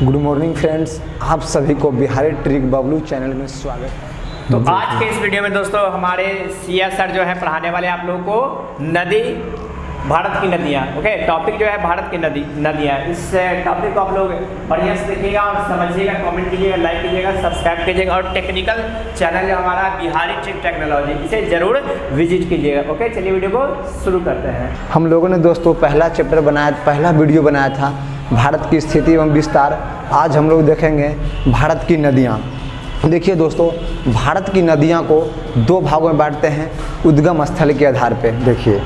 Good morning friends, आप सभी को बिहारी ट्रिक बबलू चैनल में स्वागत है। तो आज के इस वीडियो में दोस्तों हमारे सिया सर जो है पढ़ाने वाले आप लोगों को नदी, भारत की नदियाँ। ओके, टॉपिक जो है भारत की नदियाँ। इस टॉपिक को आप लोग बढ़िया से देखिएगा और समझिएगा, कमेंट कीजिएगा, लाइक कीजिएगा, सब्सक्राइब कीजिएगा और टेक्निकल चैनल जो हमारा बिहारी ट्रिक टेक्नोलॉजी, इसे ज़रूर विजिट कीजिएगा। ओके, चलिए वीडियो को शुरू करते हैं। हम लोगों ने दोस्तों पहला वीडियो बनाया था भारत की स्थिति एवं विस्तार। आज हम लोग देखेंगे भारत की नदियाँ। देखिए दोस्तों, भारत की नदियाँ को दो भागों में बांटते हैं उद्गम स्थल के आधार पे। देखिए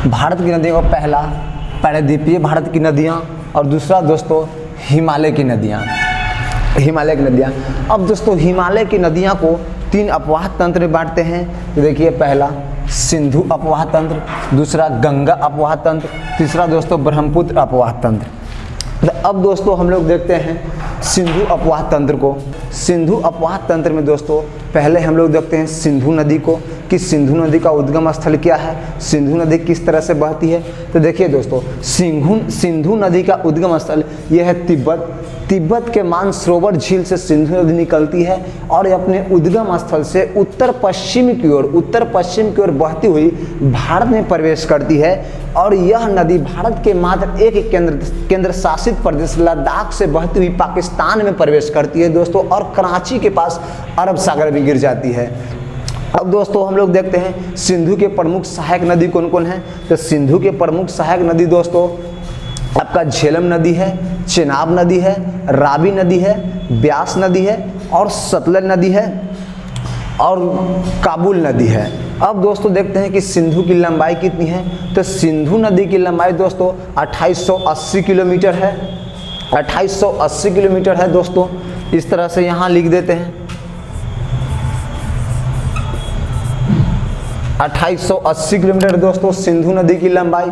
भारत की नदियों का पहला प्रायद्वीपीय भारत की नदियाँ और दूसरा दोस्तों हिमालय की नदियाँ। अब दोस्तों हिमालय की नदियाँ को तीन अपवाह तंत्र में बांटते हैं। तो देखिए पहला सिंधु अपवाह तंत्र, दूसरा गंगा अपवाह तंत्र, तीसरा दोस्तों ब्रह्मपुत्र अपवाह तंत्र। तो अब दोस्तों हम लोग देखते हैं सिंधु अपवाह तंत्र को। सिंधु अपवाह तंत्र में दोस्तों पहले हम लोग देखते हैं सिंधु नदी को कि सिंधु नदी का उद्गम स्थल क्या है, सिंधु नदी किस तरह से बहती है। तो देखिए दोस्तों सिंधु नदी का उद्गम स्थल यह है तिब्बत के मानसरोवर झील से सिंधु नदी निकलती है और अपने उद्गम स्थल से उत्तर पश्चिम की ओर बहती हुई भारत में प्रवेश करती है। और यह नदी भारत के मात्र एक केंद्र शासित प्रदेश लद्दाख से बहती हुई पाकिस्तान में प्रवेश करती है दोस्तों, और कराची के पास अरब सागर में गिर जाती है। अब दोस्तों हम लोग देखते हैं सिंधु के प्रमुख सहायक नदी कौन कौन है। तो सिंधु के प्रमुख सहायक नदी दोस्तों आपका झेलम नदी है, चेनाब नदी है, रावी नदी है, ब्यास नदी है और सतलज नदी है और काबुल नदी है। अब दोस्तों देखते हैं कि सिंधु की लंबाई कितनी है। तो सिंधु नदी की लंबाई दोस्तों 2880 किलोमीटर है। 2880 किलोमीटर है दोस्तों। इस तरह से यहाँ लिख देते हैं 2880 किलोमीटर दोस्तों सिंधु नदी की लंबाई।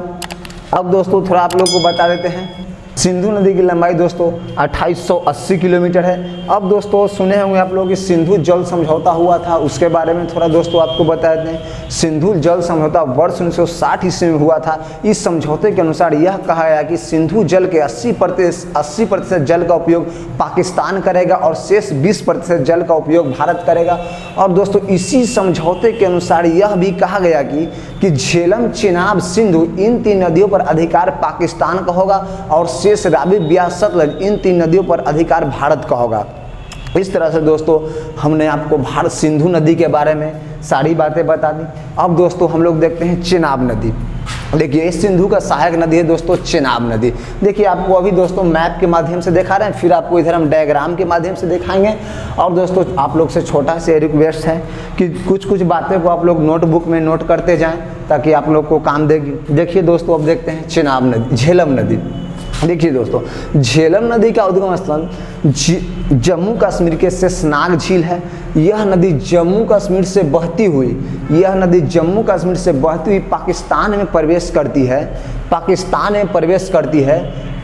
अब दोस्तों थोड़ा आप लोग को बता देते हैं सिंधु नदी की लंबाई दोस्तों 2880 किलोमीटर है। अब दोस्तों सुने होंगे आप लोग कि सिंधु जल समझौता हुआ था, उसके बारे में थोड़ा दोस्तों आपको बता देते हैं। सिंधु जल समझौता वर्ष 1960 ईस्वी में हुआ था। इस समझौते के अनुसार यह कहा गया कि सिंधु जल के 80% जल का उपयोग पाकिस्तान करेगा और शेष 20% जल का उपयोग भारत करेगा। और दोस्तों इसी समझौते के अनुसार यह भी कहा गया कि झेलम, चेनाब, सिंधु इन तीन नदियों पर अधिकार पाकिस्तान का होगा और शेष रावी, ब्यास, सतलज इन तीन नदियों पर अधिकार भारत का होगा। इस तरह से दोस्तों हमने आपको भारत सिंधु नदी के बारे में सारी बातें बता दी। अब दोस्तों हम लोग देखते हैं चेनाब नदी। देखिए इस सिंधु का सहायक नदी है दोस्तों चेनाब नदी। देखिए आपको अभी दोस्तों मैप के माध्यम से दिखा रहे हैं, फिर आपको इधर हम डायग्राम के माध्यम से दिखाएंगे। और दोस्तों आप लोग से छोटा सा रिक्वेस्ट है कि कुछ बातें को आप लोग नोटबुक में नोट करते जाएं ताकि आप लोग को काम देगी। देखिए दोस्तों अब देखते हैं चेनाब नदी, झेलम नदी। देखिए दोस्तों झेलम नदी का उद्गम स्थल जम्मू कश्मीर के शेषनाग झील है। यह नदी जम्मू कश्मीर से बहती हुई पाकिस्तान में प्रवेश करती है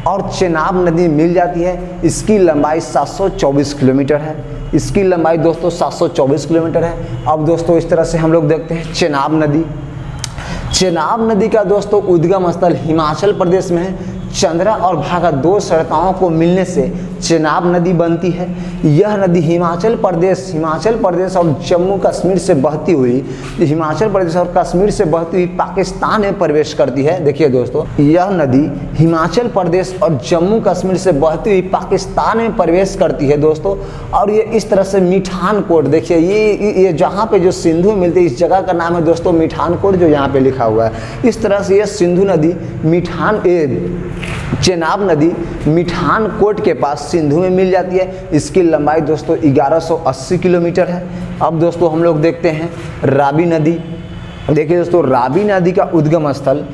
और चेनाब नदी मिल जाती है। इसकी लंबाई 724 किलोमीटर है। इसकी लंबाई दोस्तों 724 किलोमीटर है। अब दोस्तों इस तरह से हम लोग देखते हैं चेनाब नदी। चेनाब नदी का दोस्तों उद्गम स्थल हिमाचल प्रदेश में है। चंद्रा और भागा दो सरिताओं को मिलने से चेनाब नदी बनती है। यह नदी हिमाचल प्रदेश और जम्मू कश्मीर से बहती हुई पाकिस्तान में प्रवेश करती है। देखिए दोस्तों यह नदी हिमाचल प्रदेश और जम्मू कश्मीर से बहती हुई पाकिस्तान में प्रवेश करती है दोस्तों। और ये इस तरह से मिठानकोट, देखिए ये जहाँ पे जो सिंधु मिलती है इस जगह का नाम है दोस्तों मिठानकोट, जो यहाँ पे लिखा हुआ है। इस तरह से यह सिंधु नदी चेनाब नदी मिठानकोट के पास सिंधु में मिल जाती है। इसकी लंबाई दोस्तों 1180 किलोमीटर है। अब दोस्तों हम लोग देखते हैं रावी नदी। देखिए दोस्तों रावी नदी का उद्गम स्थल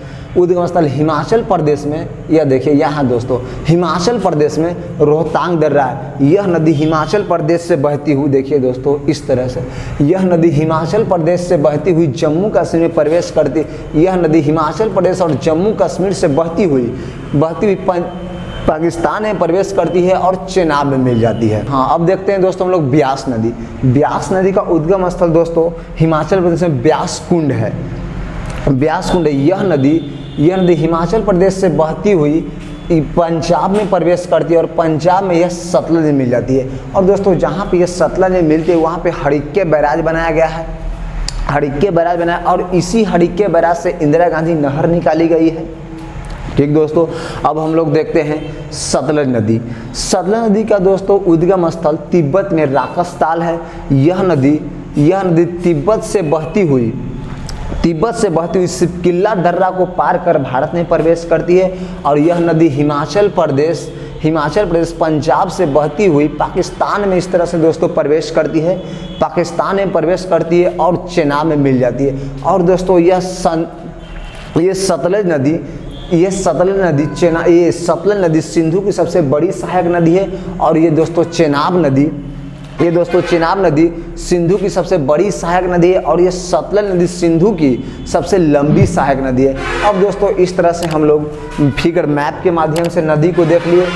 हिमाचल प्रदेश में, यह देखिए यहाँ दोस्तों हिमाचल प्रदेश में रोहतांग दर्रा है। यह नदी हिमाचल प्रदेश से बहती हुई, देखिए दोस्तों इस तरह से यह नदी हिमाचल प्रदेश से बहती हुई जम्मू कश्मीर में प्रवेश करती। यह नदी हिमाचल प्रदेश और जम्मू कश्मीर से बहती हुई पाकिस्तान में प्रवेश करती है और चेनाब में मिल जाती है। हाँ अब देखते हैं दोस्तों हम लोग ब्यास नदी। ब्यास नदी का उद्गम स्थल दोस्तों हिमाचल प्रदेश में ब्यास कुंड है। यह नदी हिमाचल प्रदेश से बहती हुई पंजाब में प्रवेश करती है और पंजाब में यह सतलज में मिल जाती है। और दोस्तों जहाँ पे यह सतलज में मिलती है वहाँ पे हड़क्के बैराज बनाया गया है, हड़क्के बैराज बनाया, और इसी हड़क्के बैराज से इंदिरा गांधी नहर निकाली गई है। ठीक दोस्तों, अब हम लोग देखते हैं सतलज नदी। सतलज नदी का दोस्तों उद्गम स्थल तिब्बत में राकसताल है। यह नदी तिब्बत से बहती हुई सिपकिल्ला दर्रा को पार कर भारत में प्रवेश करती है। और यह नदी हिमाचल प्रदेश पंजाब से बहती हुई पाकिस्तान में इस तरह से दोस्तों प्रवेश करती है, पाकिस्तान में प्रवेश करती है और चेनाब में मिल जाती है। और दोस्तों ये सतलज नदी सिंधु की सबसे बड़ी सहायक नदी है। और ये दोस्तों चेनाब नदी सिंधु की सबसे बड़ी सहायक नदी है। और ये सतलज नदी सिंधु की सबसे लंबी सहायक नदी है। अब दोस्तों इस तरह से हम लोग फिगर मैप के माध्यम से नदी को देख लिए।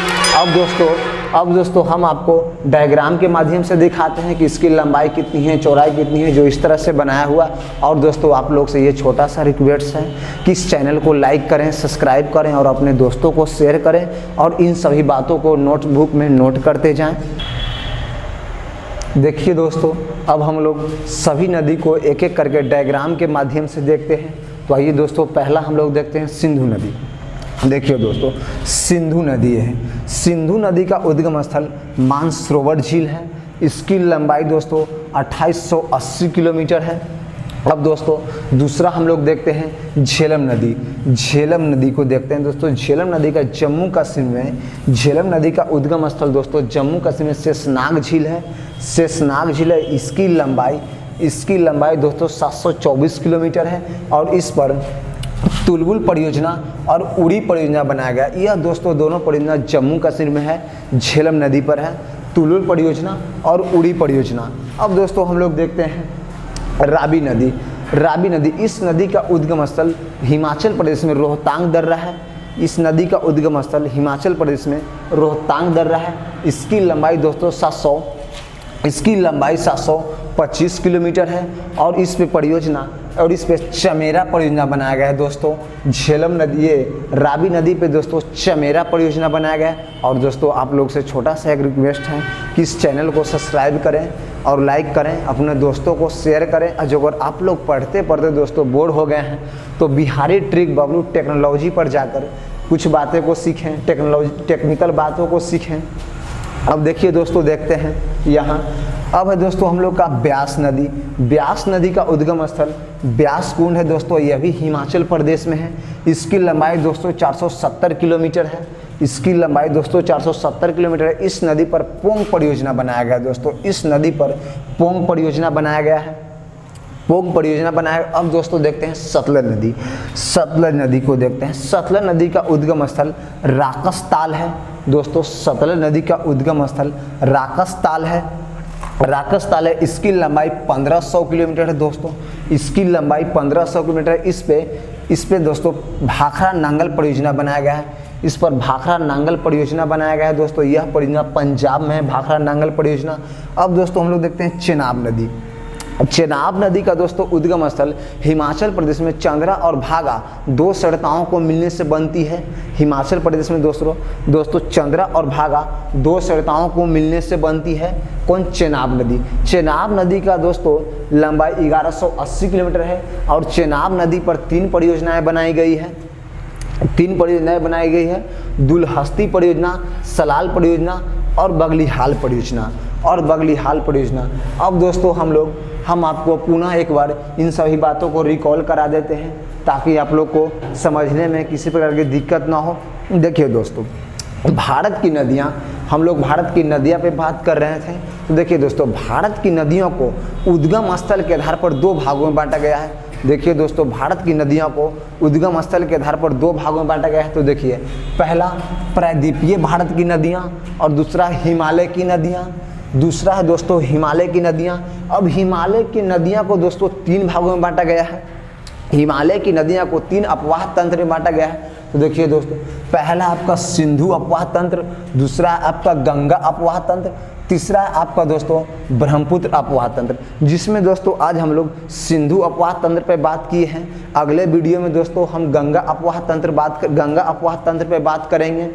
अब दोस्तों हम आपको डायग्राम के माध्यम से दिखाते हैं कि इसकी लंबाई कितनी है, चौड़ाई कितनी है, जो इस तरह से बनाया हुआ। और दोस्तों आप लोग से ये छोटा सा रिक्वेस्ट है कि इस चैनल को लाइक करें, सब्सक्राइब करें और अपने दोस्तों को शेयर करें और इन सभी बातों को नोटबुक में नोट करते जाएं। देखिए दोस्तों, अब हम लोग सभी नदी को एक एक करके डायग्राम के माध्यम से देखते हैं। तो आइए दोस्तों, पहला हम लोग देखते हैं सिंधु नदी। देखिए दोस्तों, सिंधु नदी है। सिंधु नदी का उद्गम स्थल मानसरोवर झील है। इसकी लंबाई दोस्तों 2880 किलोमीटर है। अब दोस्तों दूसरा हम लोग देखते हैं झेलम नदी। झेलम नदी को देखते हैं दोस्तों। झेलम नदी का जम्मू कश्मीर में, झेलम नदी का उद्गम स्थल दोस्तों जम्मू कश्मीर में शेषनाग झील है। शेषनाग झील है, इसकी लंबाई दोस्तों 724 किलोमीटर है। और इस पर तुलबुल परियोजना और उड़ी परियोजना बनाया गया। यह दोस्तों दोनों परियोजना जम्मू कश्मीर में है, झेलम नदी पर है, तुलुल परियोजना और उड़ी परियोजना। अब दोस्तों हम लोग देखते हैं रावी नदी। रावी नदी, इस नदी का उद्गम स्थल हिमाचल प्रदेश में रोहतांग दर्रा है। इस नदी का उद्गम स्थल हिमाचल प्रदेश में रोहतांग दर्रा है। इसकी लंबाई दोस्तों 725 किलोमीटर है। और इस पे चमेरा परियोजना बनाया गया है दोस्तों। झेलम नदी, ये रावी नदी पे दोस्तों चमेरा परियोजना बनाया गया है। और दोस्तों आप लोग से छोटा सा एक रिक्वेस्ट है कि इस चैनल को सब्सक्राइब करें और लाइक करें, अपने दोस्तों को शेयर करें। और जो अगर आप लोग पढ़ते दोस्तों बोर हो गए हैं तो बिहारी ट्रिक बबलू टेक्नोलॉजी पर जाकर कुछ बातें को सीखें, टेक्निकल बातों को सीखें। अब देखिए दोस्तों, देखते हैं यहाँ। अब है दोस्तों हम लोग का ब्यास नदी। ब्यास नदी का उद्गम स्थल ब्यास कुंड है दोस्तों। यह भी हिमाचल प्रदेश में है। इसकी लंबाई दोस्तों 470 किलोमीटर है। इसकी लंबाई दोस्तों 470 किलोमीटर है। इस नदी पर पोंग परियोजना बनाया गया है दोस्तों। इस नदी पर पोंग परियोजना बनाया गया है। पोंग परियोजना बनाया। अब दोस्तों देखते हैं सतलज नदी। सतलज नदी को देखते हैं। सतलज नदी का उद्गम स्थल राकसताल है दोस्तों। सतलज नदी का उद्गम स्थल राकसताल है। इसकी लंबाई 1500 किलोमीटर है दोस्तों। इसकी लंबाई 1500 किलोमीटर है। इस पे दोस्तों भाखड़ा नांगल परियोजना बनाया गया है। इस पर भाखड़ा नांगल परियोजना बनाया गया है दोस्तों। यह परियोजना पंजाब में है, भाखड़ा नांगल परियोजना। अब दोस्तों हम लोग देखते हैं चेनाब नदी। चेनाब नदी का दोस्तों उद्गम स्थल हिमाचल प्रदेश में चंद्रा और भागा दो सरिताओं को मिलने से बनती है। हिमाचल प्रदेश में दोस्तों चंद्रा और भागा दो सरिताओं को मिलने से बनती है। कौन? चेनाब नदी। चेनाब नदी का दोस्तों लंबाई 1180 किलोमीटर है। और चेनाब नदी पर 3 परियोजनाएं बनाई गई है। 3 परियोजनाएं बनाई गई है। दुलहस्ती परियोजना, सलाल परियोजना और बगलीहाल परियोजना। अब दोस्तों हम आपको पुनः एक बार इन सभी बातों को रिकॉल करा देते हैं ताकि आप लोग को समझने में किसी प्रकार की दिक्कत ना हो। देखिए दोस्तों, भारत की नदियाँ, हम लोग भारत की नदियाँ पे बात कर रहे थे। तो देखिए दोस्तों, भारत की नदियों को उद्गम स्थल के आधार पर 2 भागों में बांटा गया है। देखिए दोस्तों, भारत की नदियों को उद्गम स्थल के आधार पर 2 भागों में बांटा गया है। तो देखिए, पहला प्रायद्वीपीय भारत की नदियाँ और दूसरा हिमालय की नदियाँ। दूसरा है दोस्तों हिमालय की नदियाँ। अब हिमालय की नदियाँ को दोस्तों 3 भागों में बांटा गया है। हिमालय की नदियाँ को 3 अपवाह तंत्र में बांटा गया है। तो देखिए दोस्तों, पहला आपका सिंधु अपवाह तंत्र, दूसरा आपका गंगा अपवाह तंत्र, तीसरा है आपका दोस्तों ब्रह्मपुत्र अपवाह तंत्र, जिसमें दोस्तों आज हम लोग सिंधु अपवाह तंत्र पे बात किए हैं। अगले वीडियो में दोस्तों हम गंगा अपवाह तंत्र पे बात करेंगे।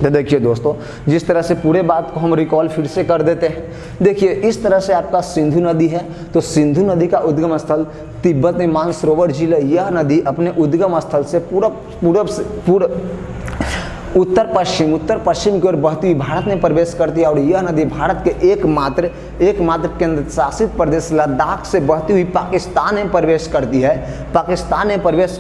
तो देखिए दोस्तों, जिस तरह से पूरे बात को हम रिकॉल फिर से कर देते हैं। देखिए इस तरह से आपका सिंधु नदी है, तो सिंधु नदी का उद्गम स्थल तिब्बत में मानसरोवर झील है। यह नदी अपने उद्गम स्थल से पूर्व उत्तर पश्चिम की ओर बहती हुई भारत में प्रवेश करती है, और यह नदी भारत के एकमात्र केंद्र शासित प्रदेश लद्दाख से बहती हुई पाकिस्तान में प्रवेश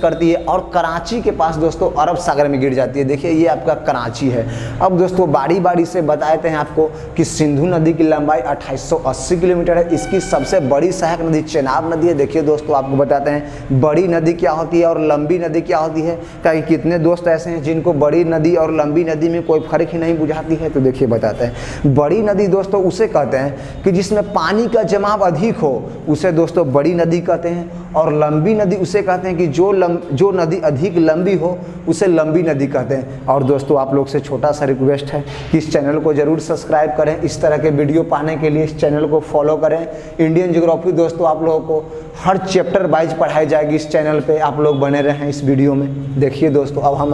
करती है और कराची के पास दोस्तों अरब सागर में गिर जाती है। देखिए ये आपका कराची है। अब दोस्तों बारी से बताते हैं आपको कि सिंधु नदी की लंबाई 2880 किलोमीटर है। इसकी सबसे बड़ी सहायक नदी चेनाब नदी है। देखिए दोस्तों आपको बताते हैं बड़ी नदी क्या होती है और लंबी नदी क्या होती है, ताकि कितने दोस्त ऐसे हैं जिनको बड़ी नदी और लंबी नदी में कोई फर्क ही नहीं बुझाती है। तो देखिए बताते हैं, बड़ी नदी दोस्तों उसे कहते हैं कि जिसमें पानी का जमाव अधिक हो, उसे दोस्तों बड़ी नदी कहते हैं। और लंबी नदी उसे कहते हैं कि जो नदी अधिक लंबी हो, उसे लंबी नदी कहते हैं। और दोस्तों आप लोग से छोटा सा रिक्वेस्ट है कि इस चैनल को जरूर सब्सक्राइब करें। इस तरह के वीडियो पाने के लिए इस चैनल को फॉलो करें। इंडियन ज्योग्राफी दोस्तों आप लोगों को हर चैप्टर वाइज पढ़ाई जाएगी इस चैनल पे, आप लोग बने रहें इस वीडियो में। देखिए दोस्तों अब हम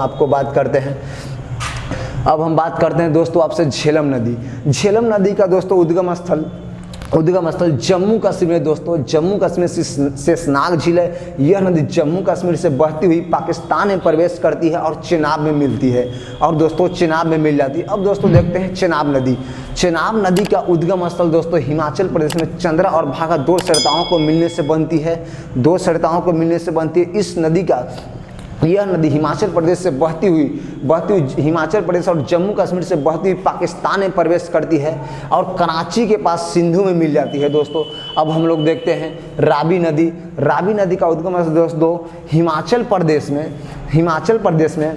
बात करते हैं दोस्तों आपसे झेलम नदी। झेलम नदी का दोस्तों उद्गम स्थल जम्मू कश्मीर में दोस्तों, जम्मू कश्मीर से शेषनाग झील है। यह नदी जम्मू कश्मीर से बहती हुई पाकिस्तान में प्रवेश करती है और चेनाब में मिलती है, और दोस्तों चेनाब में मिल जाती है। अब दोस्तों देखते हैं चेनाब नदी। चेनाब नदी का उद्गम स्थल दोस्तों हिमाचल प्रदेश में चंद्रा और भागा दो सरिताओं को मिलने से बनती है। इस नदी का यह नदी हिमाचल प्रदेश से बहती हुई हिमाचल प्रदेश और जम्मू कश्मीर से बहती हुई पाकिस्तान में प्रवेश करती है और कराची के पास सिंधु में मिल जाती है। दोस्तों अब हम लोग देखते हैं रावी नदी का उद्गम दोस्तों हिमाचल प्रदेश में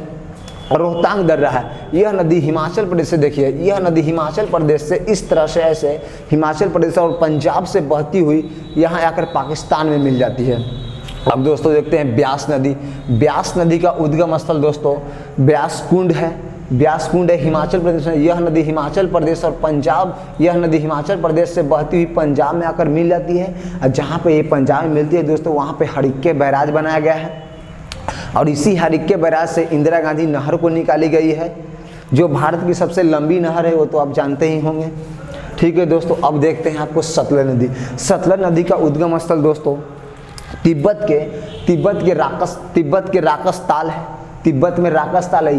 रोहतांग दर्रा है। यह नदी हिमाचल प्रदेश से, देखिए यह नदी हिमाचल प्रदेश से इस तरह से ऐसे हिमाचल प्रदेश और पंजाब से बहती हुई यहाँ आकर पाकिस्तान में मिल जाती है। अब दोस्तों देखते हैं ब्यास नदी का उद्गम स्थल दोस्तों ब्यास कुंड है हिमाचल प्रदेश में। यह नदी हिमाचल प्रदेश और पंजाब, यह नदी हिमाचल प्रदेश से बहती हुई पंजाब में आकर मिल जाती है। और जहाँ पे ये पंजाब में मिलती है दोस्तों, वहाँ पे हरिक्के बैराज बनाया गया है, और इसी हरिक्के बैराज से इंदिरा गांधी नहर को निकाली गई है, जो भारत की सबसे लंबी नहर है, वो तो आप जानते ही होंगे। ठीक है दोस्तों, अब देखते हैं आपको सतलज नदी का उद्गम स्थल दोस्तों तिब्बत के राकस ताल है। तिब्बत में राकस ताल है।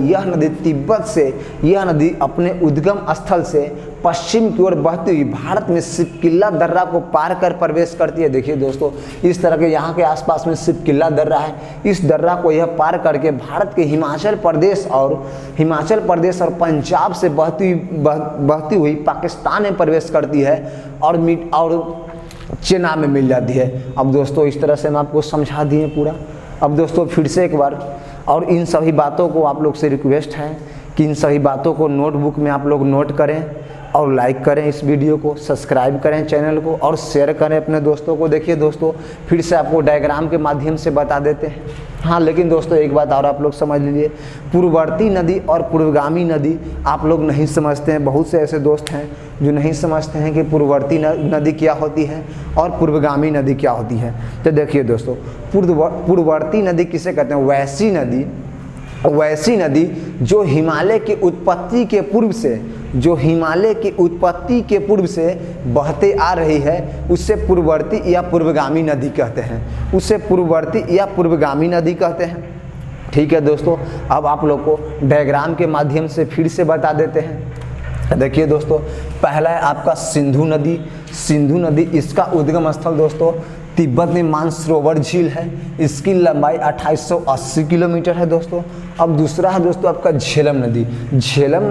यह नदी अपने उद्गम स्थल से पश्चिम की ओर बहती हुई भारत में सिपकिल्ला दर्रा को पार कर प्रवेश करती है। देखिए दोस्तों इस तरह के यहाँ के आसपास में सिपकिल्ला दर्रा है। इस दर्रा को यह पार करके भारत के हिमाचल प्रदेश और पंजाब से बहती हुई पाकिस्तान में प्रवेश करती है और चेनाब में मिल जाती है। अब दोस्तों इस तरह से हम आपको समझा दिए पूरा। अब दोस्तों फिर से एक बार, और इन सभी बातों को आप लोग से रिक्वेस्ट है कि इन सभी बातों को नोटबुक में आप लोग नोट करें और लाइक करें इस वीडियो को, सब्सक्राइब करें चैनल को और शेयर करें अपने दोस्तों को। देखिए दोस्तों फिर से आपको डायग्राम के माध्यम से बता देते हैं। हाँ लेकिन दोस्तों एक बात और आप लोग समझ लीजिए, पूर्ववर्ती नदी और पूर्वगामी नदी आप लोग नहीं समझते हैं। बहुत से ऐसे दोस्त हैं जो नहीं समझते हैं कि पूर्ववर्ती नदी क्या होती है और पूर्वगामी नदी क्या होती है। तो देखिए दोस्तों पूर्ववर्ती नदी किसे कहते हैं? वैसी नदी जो हिमालय की उत्पत्ति के पूर्व से बहते आ रही है, उससे पूर्ववर्ती या पूर्वगामी नदी कहते हैं। ठीक है दोस्तों, अब आप लोग को डायग्राम के माध्यम से फिर से बता देते हैं। देखिए दोस्तों पहला है आपका सिंधु नदी। इसका उद्गम स्थल दोस्तों तिब्बत में मानसरोवर झील है। इसकी लंबाई 2880 किलोमीटर है दोस्तों। अब दूसरा है दोस्तों आपका झेलम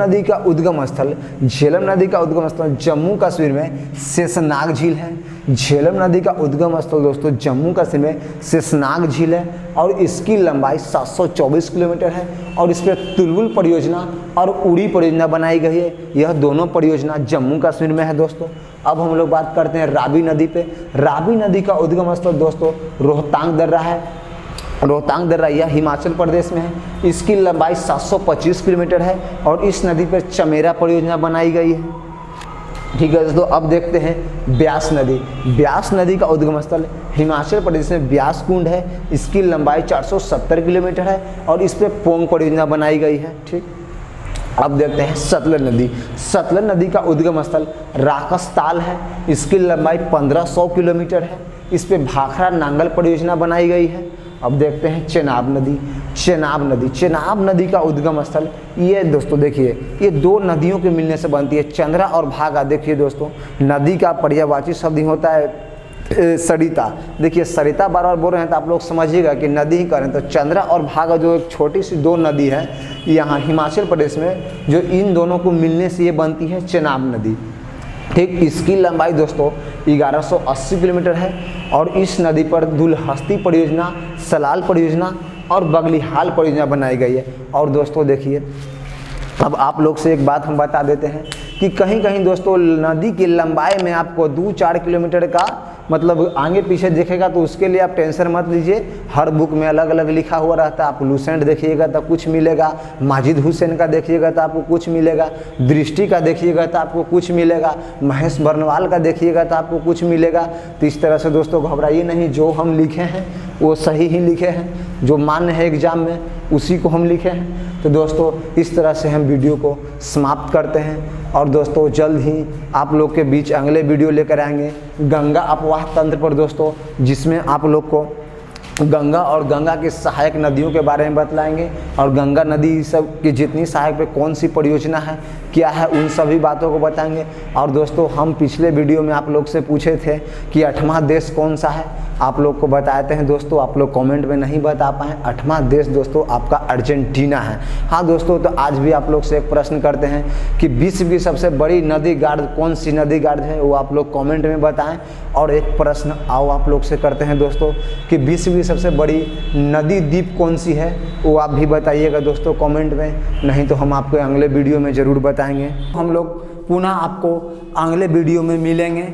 नदी का उद्गम स्थल जम्मू कश्मीर में शेषनाग झील है। झेलम नदी का उद्गम स्थल दोस्तों जम्मू कश्मीर में शेषनाग झील है और इसकी लंबाई 724 किलोमीटर है और इस पर तुलबुल परियोजना और उड़ी परियोजना बनाई गई है। यह दोनों परियोजना जम्मू कश्मीर में है दोस्तों। अब हम लोग बात करते हैं रावी नदी पे। रावी नदी का उद्गम स्थल दोस्तों रोहतांग दर्रा है। रोहतांग दर्रा यह हिमाचल प्रदेश में है। इसकी लंबाई 725 किलोमीटर है और इस नदी पर चमेरा परियोजना बनाई गई है। ठीक है दोस्तों, अब देखते हैं ब्यास नदी। ब्यास नदी का उद्गम स्थल हिमाचल प्रदेश में ब्यास कुंड है। इसकी लंबाई 470 किलोमीटर है और इस पर पोंग परियोजना बनाई गई है। ठीक, अब देखते हैं सतलज नदी। सतलज नदी का उद्गम स्थल राकसताल है। इसकी लंबाई 1500 किलोमीटर है। इस पे भाखड़ा नांगल परियोजना बनाई गई है। अब देखते हैं चेनाब नदी। चेनाब नदी, चेनाब नदी का उद्गम स्थल ये दोस्तों देखिए, ये दो नदियों के मिलने से बनती है, चंद्रा और भागा। देखिए दोस्तों, नदी का पर्यायवाची शब्द ही होता है सरिता। देखिए सरिता बार बार बोल रहे हैं तो आप लोग समझिएगा कि नदी ही करें, तो चंद्रा और भागा जो एक छोटी सी दो नदी है यहाँ हिमाचल प्रदेश में, जो इन दोनों को मिलने से ये बनती है चेनाब नदी। ठीक, इसकी लंबाई दोस्तों 1180 किलोमीटर है और इस नदी पर दुलहस्ती परियोजना, सलाल परियोजना और बगलीहाल परियोजना बनाई गई है। और दोस्तों देखिए, अब आप लोग से एक बात हम बता देते हैं कि कहीं कहीं दोस्तों नदी की लंबाई में आपको 2-4 किलोमीटर का मतलब आगे पीछे दिखेगा, तो उसके लिए आप टेंशन मत लीजिए। हर बुक में अलग अलग लिखा हुआ रहता है। आप लूसेंट देखिएगा तो कुछ मिलेगा, माजिद हुसैन का देखिएगा तो आपको कुछ मिलेगा, दृष्टि का देखिएगा तो आपको कुछ मिलेगा, महेश बर्नवाल का देखिएगा तो आपको कुछ मिलेगा। तो इस तरह से दोस्तों घबराइए नहीं, जो हम लिखे हैं वो सही ही लिखे हैं, जो मान्य है एग्जाम में उसी को हम लिखे हैं। तो दोस्तों इस तरह से हम वीडियो को समाप्त करते हैं और दोस्तों जल्द ही आप लोग के बीच अगले वीडियो लेकर आएंगे गंगा अपवाह तंत्र पर दोस्तों, जिसमें आप लोग को गंगा और गंगा की सहायक नदियों के बारे में बतलाएंगे और गंगा नदी सब की जितनी सहायक पे कौन सी परियोजना है, क्या है, उन सभी बातों को बताएंगे। और दोस्तों हम पिछले वीडियो में आप लोग से पूछे थे कि 8वां देश कौन सा है, आप लोग को बताते हैं दोस्तों, आप लोग कमेंट में नहीं बता पाए। 8वां देश दोस्तों आपका अर्जेंटीना है। हाँ दोस्तों, तो आज भी आप लोग से एक प्रश्न करते हैं कि विश्व की सबसे बड़ी नदी गार्ड कौन सी नदी गार्ड है, वो आप लोग कमेंट में बताएं। और एक प्रश्न आओ आप लोग से करते हैं दोस्तों कि विश्व की सबसे बड़ी नदी द्वीप कौन सी है, वो आप भी बताइएगा दोस्तों कमेंट में, नहीं तो हम आपको अगले वीडियो में ज़रूर बताएंगे। हम लोग पुनः आपको अगले वीडियो में मिलेंगे।